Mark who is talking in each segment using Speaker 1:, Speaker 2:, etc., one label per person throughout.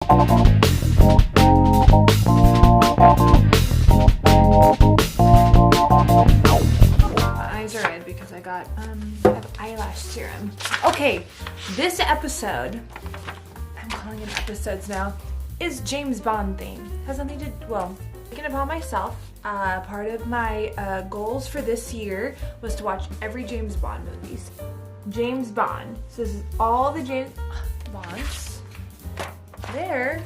Speaker 1: Eyes are red because I got eyelash serum. Okay, this episode, I'm calling it episodes now, is James Bond theme. Has nothing to, well, thinking about myself. Part of my goals for this year was to watch every James Bond movies. James Bond. So this is all the James Bonds. There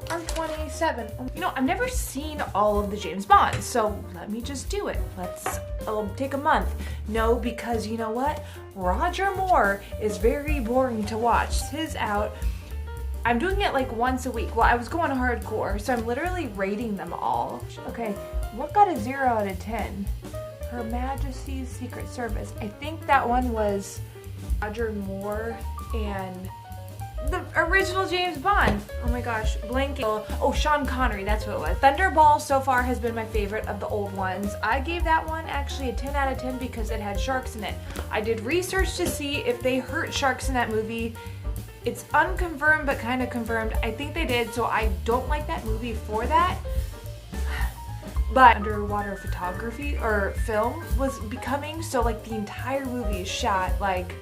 Speaker 1: are 27. You know, I've never seen all of the James Bonds, so let me just do it. It'll take a month. No, because you know what? Roger Moore is very boring to watch. His out. I'm doing it like once a week. Well, I was going hardcore, so I'm literally rating them all. Okay, what got a 0 out of 10? Her Majesty's Secret Service. I think that one was Roger Moore and the original James Bond. Oh my gosh, blanking. Oh, Sean Connery, that's what it was. Thunderball so far has been my favorite of the old ones. I gave that one actually a 10 out of 10 because it had sharks in it. I did research to see if they hurt sharks in that movie. It's unconfirmed but kind of confirmed. I think they did, so I don't like that movie for that. But underwater photography or film was becoming, so like the entire movie is shot like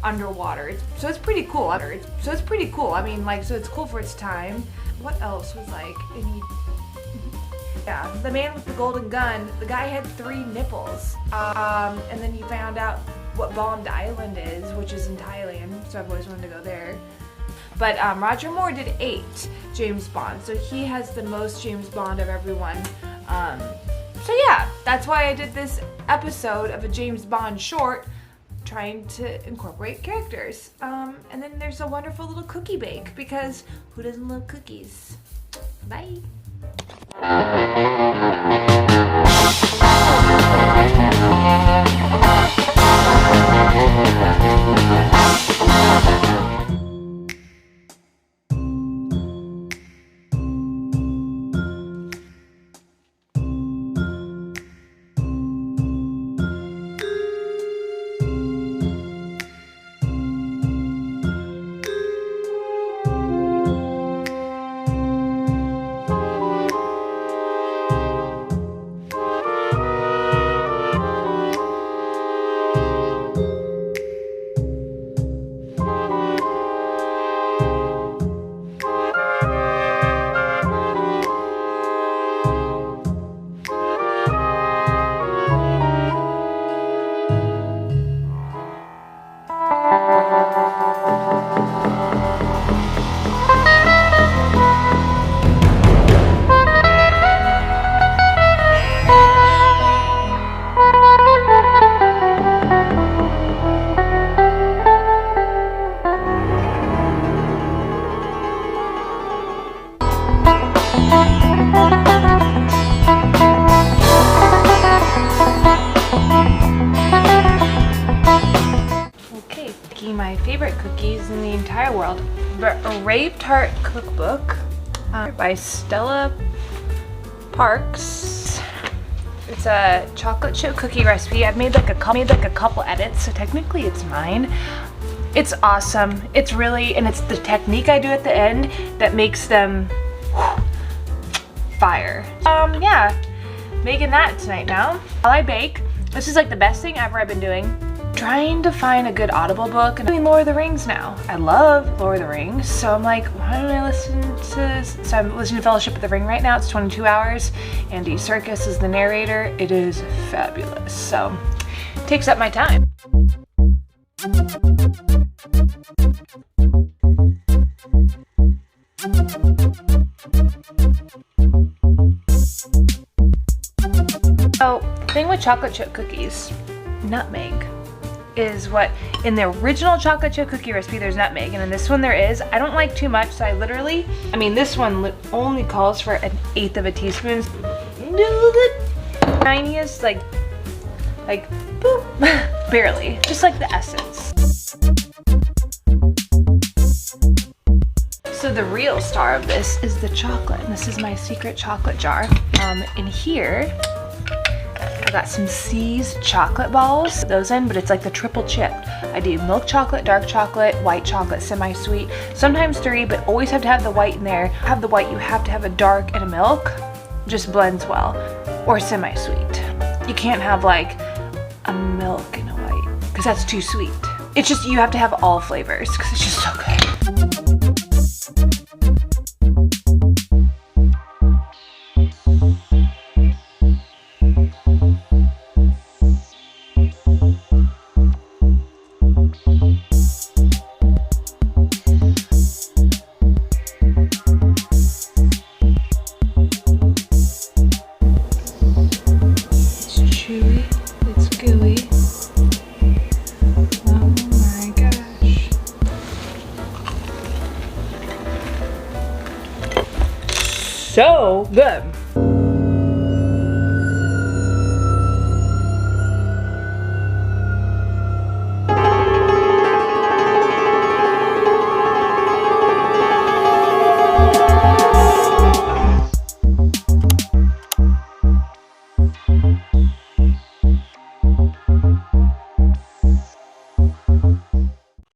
Speaker 1: underwater. So it's pretty cool. So it's pretty cool. I mean, like, so it's cool for its time. What else was like any? Yeah, the man with the golden gun. The guy had 3 nipples. And then you found out what Bond Island is, which is in Thailand. So I've always wanted to go there. But Roger Moore did 8 James Bond, so he has the most James Bond of everyone. So yeah, that's why I did this episode of a James Bond short, trying to incorporate characters. And then there's a wonderful little cookie bake, because who doesn't love cookies? Bye. My favorite cookies in the entire world. A Rave Tart cookbook by Stella Parks. It's a chocolate chip cookie recipe. I've made like a couple edits, so technically it's mine. It's awesome. It's really, and it's the technique I do at the end that makes them fire. Yeah, making that tonight now. While I bake, this is like the best thing ever I've been doing. Trying to find a good Audible book. I'm doing Lord of the Rings now. I love Lord of the Rings, so I'm like, why don't I listen to, so I'm listening to Fellowship of the Ring right now. It's 22 hours. Andy Serkis is the narrator. It is fabulous, so it takes up my time. So, the thing with chocolate chip cookies, nutmeg is what, in the original chocolate chip cookie recipe there's nutmeg, and in this one there is. I don't like too much, so I mean this one only calls for 1/8 of a teaspoon. The tiniest, like boop, barely, just like the essence. So the real star of this is the chocolate, and this is my secret chocolate jar. In here I got some C's chocolate balls, those in, but it's like the triple chipped. I do milk chocolate, dark chocolate, white chocolate, semi-sweet, sometimes 3, but always have to have the white in there. Have the white, you have to have a dark and a milk, just blends well, or semi-sweet. You can't have like a milk and a white, because that's too sweet. It's just, you have to have all flavors, because it's just so good. So good.